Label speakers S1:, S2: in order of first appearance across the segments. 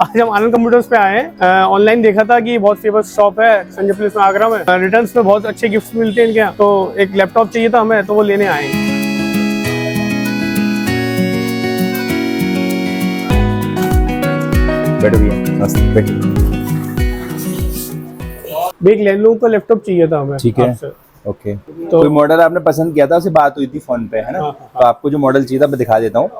S1: आज हम आनंद कंप्यूटर्स पे आए हैं। ऑनलाइन देखा था कि बहुत फेमस शॉप है संजय प्लेस में, आगरा में। रिटर्न्स में बहुत अच्छे गिफ्ट्स मिलते हैं इनके यहाँ, तो एक लैपटॉप चाहिए था हमें, तो वो लेने आए हैं।
S2: बैठो भैया, मस्त बैठिए।
S1: एक लेनोवो का लैपटॉप चाहिए था हमें।
S2: ठीक है, ओके। तो कोई मॉडल आपने पसंद किया था, उससे बात हुई थी फोन पे, है ना? तो आपको जो मॉडल चाहिए था मैं दिखा देता हूँ।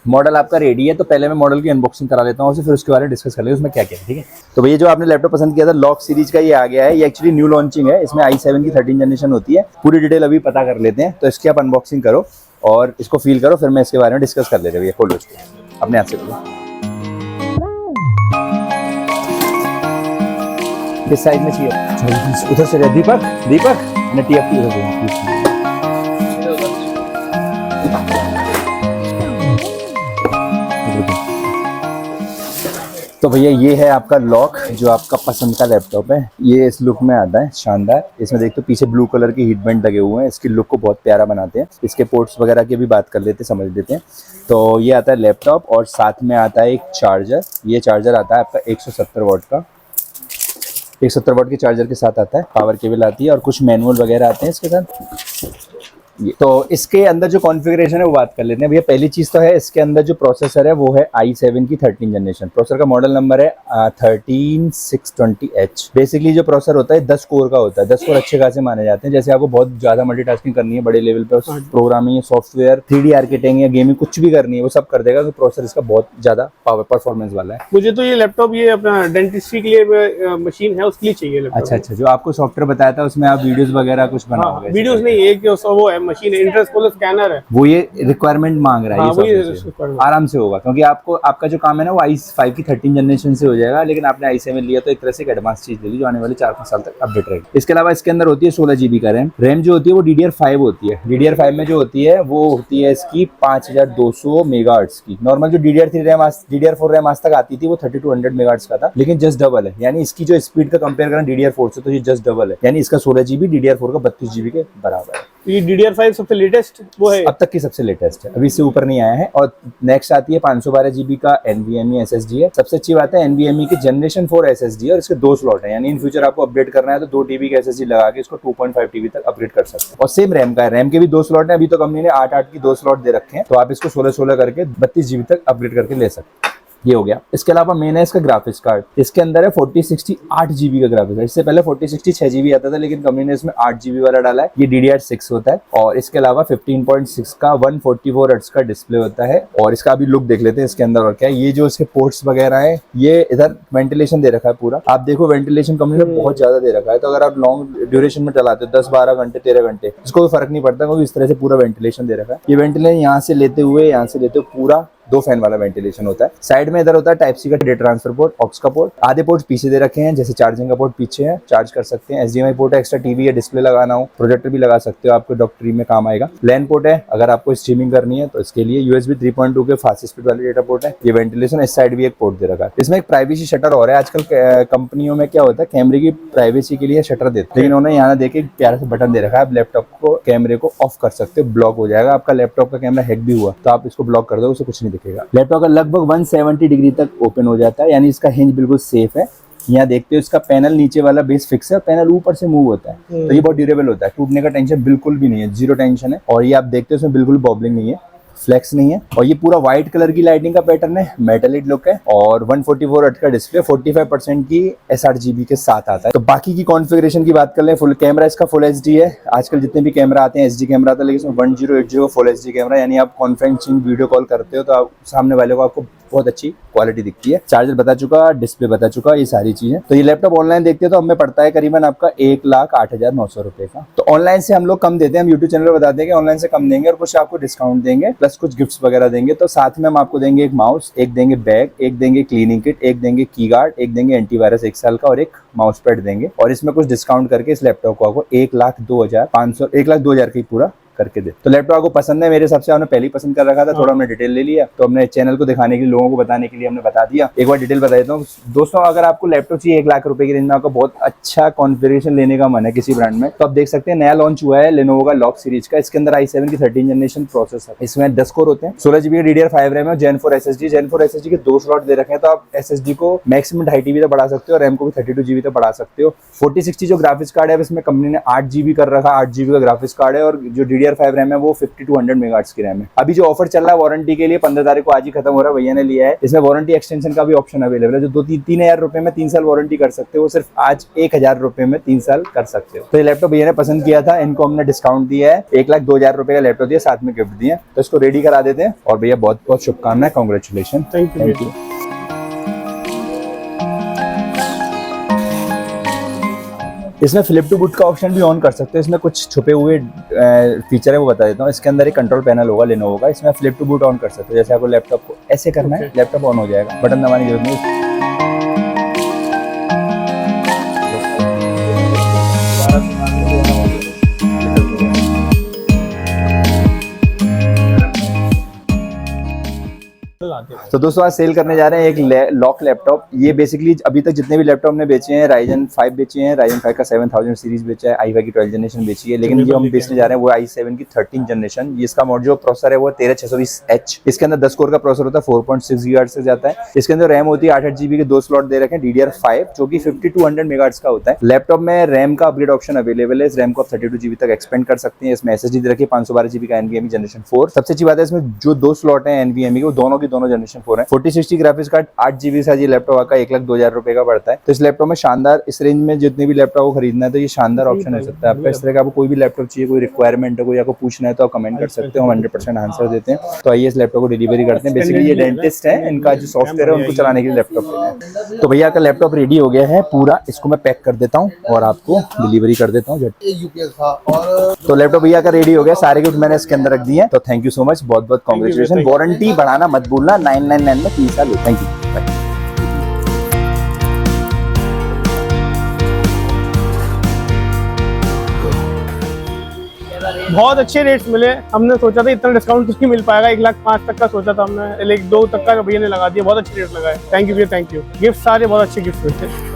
S2: मॉडल आपका रेडी है, तो पहले मैं मॉडल की अनबॉक्सिंग करा लेता हूँ, फिर उसके बारे में डिस्कस कर लेंगे उसमें क्या क्या है, ठीक है? तो भैया जो आपने लैपटॉप पसंद किया था लॉक सीरीज का, ये आ गया है। ये एक्चुअली न्यू लॉन्चिंग है, इसमें i7 की 13 जनरेशन होती है। पूरी डिटेल अभी पता कर लेते हैं। तो इसकी आप अनबॉक्सिंग करो और इसको फील करो, फिर मैं इसके बारे में डिस्कस कर लेते हैं। भैया खोलो इसको अपने हाथ से, खोलो। किस साइड में चाहिए? उधर से दीपक, दीपक ने TFT उधर से। तो भैया ये है आपका लॉक, जो आपका पसंद का लैपटॉप है। ये इस लुक में आता है, शानदार। इसमें देखते हो पीछे ब्लू कलर की हीट बेंट लगे हुए हैं, इसकी लुक को बहुत प्यारा बनाते हैं। इसके पोर्ट्स वगैरह की भी बात कर लेते हैं, समझ लेते हैं। तो ये आता है लैपटॉप और साथ में आता है एक चार्जर। ये चार्जर आता है आपका 170 वाट का, 170 वाट के चार्जर के साथ आता है। पावर केबल आती है और कुछ मैनुअल वगैरह आते हैं इसके साथ। तो इसके अंदर जो कॉन्फ़िगरेशन है वो बात कर लेते हैं भैया। पहली चीज़ तो है इसके अंदर जो प्रोसेसर है वो है i7 की 13 जनरेशन। प्रोसेसर का मॉडल नंबर है 13620H। बेसिकली जो प्रोसेसर होता है 10 कोर का होता है। 10 कोर अच्छे खासे माने जाते हैं। जैसे आपको बहुत ज़्यादा मल्टीटास्किंग करनी है, बड़े लेवल पे प्रोग्रामिंग, सॉफ्टवेयर, 3D आर्किटेक्टिंग या गेमिंग कुछ भी करनी है, वो सब कर देगा। तो प्रोसेसर इसका बहुत ज़्यादा पावर परफॉर्मेंस वाला है।
S1: मुझे तो ये लैपटॉप, ये अपना डेंटिस्ट्री के लिए मशीन है, उसके लिए चाहिए लैपटॉप।
S2: अच्छा अच्छा, जो आपको सॉफ्टवेयर बताया था उसमें आप वीडियोस वगैरह कुछ बनाओगे?
S1: वीडियोस नहीं, एक वो है मशीन, इंटरेस्ट स्कैनर है,
S2: वो ये रिक्वायरमेंट मांग रहा है। ये आराम से होगा, क्योंकि आपको आपका जो काम है ना वो i5 की 13 जनरेशन से हो जाएगा। लेकिन आपने i7 लिया तो एक तरह से एक एडवांस चीज ले ली, जो आने वाले 4-5 साल तक अपडेट रहेगी। इसके अलावा इसके अंदर होती है 16 GB का रैम। रैम जो होती है वो DDR5 होती है। DDR5 में जो होती है वो होती है इसकी 5200 मेगाहर्ट्ज की। नॉर्मल जो DDR3 रैम, DDR4 रैम आज तक आती थी वो 3200 मेगाहर्ट्ज का था, लेकिन जस्ट डबल है। यानी इसकी जो स्पीड का कंपेयर करें DDR4 से, तो ये जस्ट डबल है। यानी इसका 16 GB DDR4 का 32 GB के बराबर है।
S1: ये DDR5 सबसे लेटेस्ट वो है,
S2: अब तक की सबसे लेटेस्ट है, अभी इससे ऊपर नहीं आया है। और नेक्स्ट आती है 512 GB का NVMe SSD है। सबसे अच्छी बात है NVMe की जनरेशन 4 SSD है और इसके 2 स्लॉट है। यानी इन फ्यूचर आपको अपडेट करना है तो 2 TB का SSD लगा के इसको 2.5 TB तक अपग्रेड कर सकते हैं। और सेम रैम का है, रैम के भी 2 स्लॉट है। अभी तो कंपनी ने 8-8 की 2 स्लॉट दे रखे हैं, तो आप इसको 16-16 करके 32 GB तक अपग्रेड करके ले सकते हैं। ये हो गया। इसके अलावा मेन है इसका ग्राफिक्स कार्ड। इसके अंदर है 4060 8 GB का ग्राफिक्स कार्ड। इससे पहले 4060 6 GB आता था, लेकिन कंपनी ने इसमें 8 GB वाला डाला है। ये DDR6 होता है। और इसके अलावा 15.6 का 144 हर्ट्ज का डिस्प्ले होता है। और इसका अभी लुक देख लेते हैं इसके अंदर और क्या है। ये जो इसके पोर्ट्स वगैरह है, ये इधर वेंटिलेशन दे रखा है पूरा। आप देखो वेंटिलेशन कंपनी ने बहुत ज्यादा दे रखा है। तो अगर आप लॉन्ग ड्यूरेशन में चलाते हो 10-12 घंटे 13 घंटे, इसको फर्क नहीं पड़ता, क्योंकि इस तरह से पूरा वेंटिलेशन दे रखा है। ये वेंटिलेशन यहाँ से लेते हुए पूरा 2 फैन वाला वेंटिलेशन होता है। साइड में इधर होता है टाइप सी का डेटा ट्रांसफर पोर्ट, ऑक्स का पोर्ट। आधे पोर्ट पीछे दे रखे हैं, जैसे चार्जिंग का पोर्ट पीछे है, चार्ज कर सकते हैं। HDMI पोर्ट है, एक्स्ट्रा टीवी या डिस्प्ले लगाना हो, प्रोजेक्टर भी लगा सकते हो, आपको डॉक्टरी में काम आएगा। लैन पोर्ट है, अगर आपको स्ट्रीमिंग करनी है तो इसके लिए। USB 3.2 के फास्ट स्पीड वाले डेटा पोर्ट है। ये वेंटिलेशन, इस साइड भी एक पोर्ट दे रखा है। इसमें एक प्राइवेसी शटर और है। आजकल कंपनियों में क्या होता है, कैमरे की प्राइवेसी के लिए शटर देते हैं, लेकिन उन्होंने यहाँ देके एक प्यारा सा बटन दे रखा है। आप लैपटॉप को, कैमरे को ऑफ कर सकते हो, ब्लॉक हो जाएगा। आपका लैपटॉप का कैमरा हैक भी हुआ तो आप इसको ब्लॉक कर दो, उसे कुछ नहीं दिखेगा। लैपटॉप का लगभग 170 डिग्री तक ओपन हो जाता है, यानी इसका हिंज बिल्कुल सेफ है। यहाँ देखते हो इसका पैनल नीचे वाला बेस फिक्स है, पैनल ऊपर से मूव होता है, तो ये बहुत ड्यूरेबल होता है। टूटने का टेंशन बिल्कुल भी नहीं है, 0 टेंशन है। और ये आप देखते हो इसमें बिल्कुल बॉबलिंग नहीं है, फ्लेक्स नहीं है। और ये पूरा व्हाइट कलर की लाइटिंग का पैटर्न है, मेटालिक लुक है। और 144 हर्ट्ज का डिस्प्ले, 45% की sRGB के साथ आता है। तो बाकी की कॉन्फ़िगरेशन की बात कर लें, फुल कैमरा इसका फुल HD है। आजकल जितने भी कैमरा आते हैं HD कैमरा आता है, लेकिन इसमें 1080 फुल HD कैमरा, यानी आप कॉन्फ्रेंसिंग वीडियो कॉल करते हो तो आप सामने वाले को आपको बहुत अच्छी क्वालिटी दिखती है। चार्जर बता चुका, डिस्प्ले बता चुका, ये सारी चीजें। तो ये लैपटॉप ऑनलाइन देखते हैं तो हमें पड़ता है करीबन आपका 1,08,900 रुपए का। तो ऑनलाइन से हम लोग कम देते हैं, हम यूट्यूब चैनल पर बताते हैं कि ऑनलाइन से कम देंगे और कुछ आपको डिस्काउंट देंगे, प्लस कुछ गिफ्ट्स वगैरह देंगे। तो साथ में हम आपको देंगे एक माउस, एक देंगे बैग, एक देंगे क्लीनिंग किट, एक देंगे की गार्ड, एक देंगे एंटीवायरस 1 साल का और एक माउस पैड देंगे। और इसमें कुछ डिस्काउंट करके इस लैपटॉप को आपको 1,02,500 1,02,000 का ही पूरा करके दे। तो लैपटॉप आपको पसंद है, मेरे हिसाब से आपने पहले ही पसंद कर रखा था, थोड़ा हमने डिटेल ले लिया, तो हमने चैनल को दिखाने के लिए, लोगों को बताने के लिए हमने बता दिया। एक बार डिटेल बता देता हूँ दोस्तों, अगर आपको लैपटॉप चाहिए 1 लाख रुपए की रेंज में, आपको बहुत अच्छा कॉन्फ़िगरेशन लेने का मन है किसी ब्रांड में, तो आप देख सकते हैं नया लॉन्च हुआ है लेनोवो का लॉक सीरीज का। इसके अंदर i7 की 13 जनरेशन प्रोसेसर, इसमें 10 कोर होते हैं, 16 GB DDR5 रैम है, Gen 4 SSD। Gen 4 SSD के 2 स्लॉट दे रखे हैं, तो आप SSD को मैक्सिमम 2.5 TB तक बढ़ा सकते हो, रैम को भी 32 GB तक बढ़ा सकते हो। 4060 जो ग्राफिक्स कार्ड है, इसमें कंपनी ने 8 GB कर रखा, 8 GB का ग्राफिक्स कार्ड है, और जो DDR5 रैम है वो 50 to 100 मेगाहर्ट्ज की रैम है। अभी जो ऑफर चल रहा है वारंटी के लिए 15 तारीख को, आज ही खत्म हो रहा है, भैया ने लिया है। इसमें वारंटी एक्सटेंशन का भी ऑप्शन अवेलेबल है, जो 2-3 हज़ार रुपए में 3 साल वारंटी कर सकते हो, सिर्फ आज 1,000 रुपए में 3 साल कर सकते हो। तो ये लैपटॉप भैया ने पसंद किया था, इनको हमने डिस्काउंट दिया है, 1,02,000 रुपए का लैपटॉप दिया, साथ में गिफ्ट दिया, तो इसको रेडी करा देते हैं। और भैया बहुत बहुत शुभकामनाएं, कांग्रेचुलेशन।
S1: Thank you.
S2: इसमें फ्लिप टू बूट का ऑप्शन भी ऑन कर सकते हो। इसमें कुछ छुपे हुए फीचर है, वो बता देता हूँ। इसके अंदर एक कंट्रोल पैनल होगा लेनोवो का, इसमें फ्लिप टू बूट ऑन कर सकते हो। जैसे आपको लैपटॉप को ऐसे करना है, लैपटॉप ऑन हो जाएगा, बटन दबाने की जरूरत नहीं। तो दोस्तों आज सेल करने जा रहे हैं एक लॉक लैपटॉप। ये बेसिकली अभी तक जितने भी लैपटॉप हमने बेचे हैं, Ryzen 5 बेचे हैं, Ryzen 5 का 7000 सीरीज बेचा है, i5 की 12 जनरेशन बेची है, लेकिन जो हम बेचने जा रहे हैं वो i7 की 13 जनरेशन। इसका मॉडल जो प्रोसेसर है वो 13620H। इसके अंदर 10 कोर का प्रोसेसर होता है, 4.6 GHz से जाता है। इसके अंदर रैम होती है 8 GB के 2 स्लॉट दे रखे हैं, DDR5 जो कि 50 to 100 मेगाहर्ट्ज का होता है। लैपटॉप में रैम का अपग्रेड ऑप्शन अवेलेबल है, इस रैम को आप 32 GB तक एक्सपेंड कर सकते हैं। इसमें SSD दे रखी है 512 GB का NVMe जनरेशन 4। सबसे अच्छी बात है इसमें जो 2 स्लॉट है NVMe के, वो दोनों की दोनों जनरेशन 4 है। 4060 ग्राफिक्स कार्ड 8 GB का ये लैपटॉप आपका 1,02,000 रुपए का पड़ता है। तो इस लैपटॉप में शानदार, इस रेंज में जितने भी लैपटॉप को खरीदना है तो ये शानदार ऑप्शन हो सकता है आपका। इस तरह का आपको कोई भी लैपटॉप चाहिए, कोई रिक्वायरमेंट है, कोई आपको पूछना है तो आप कमेंट कर सकते हो, हम 100% आंसर देते हैं। तो आइए इस लैपटॉप को डिलीवरी करते हैं। बेसिकली ये डेंटिस्ट है, इनका जो सॉफ्टवेयर है उनको चलाने के लिए लैपटॉप लेना है। तो भैया का लैपटॉप रेडी हो गया है पूरा, इसको मैं पैक कर देता हूँ और आपको डिलीवरी कर देता हूँ। तो लैपटॉप भैया का रेडी हो गया, सारे गिफ्ट मैंने इसके अंदर रख दिए हैं। तो थैंक यू सो मच, बहुत बहुत कांग्रेचुलेशन। वारंटी बढ़ाना मत भूलना, 999 में 3 साल। Thank you.
S1: बहुत अच्छे रेट्स मिले। हमने सोचा था इतना डिस्काउंट नहीं मिल पाएगा, 1,05,000 तक का सोचा था हमने, 1,02,000 तक का भैया ने लगा दिया। बहुत अच्छे रेट लगाए। थैंक यू भैया, थैंक यू। गिफ्ट सारे बहुत अच्छे गिफ्ट मिलते हैं।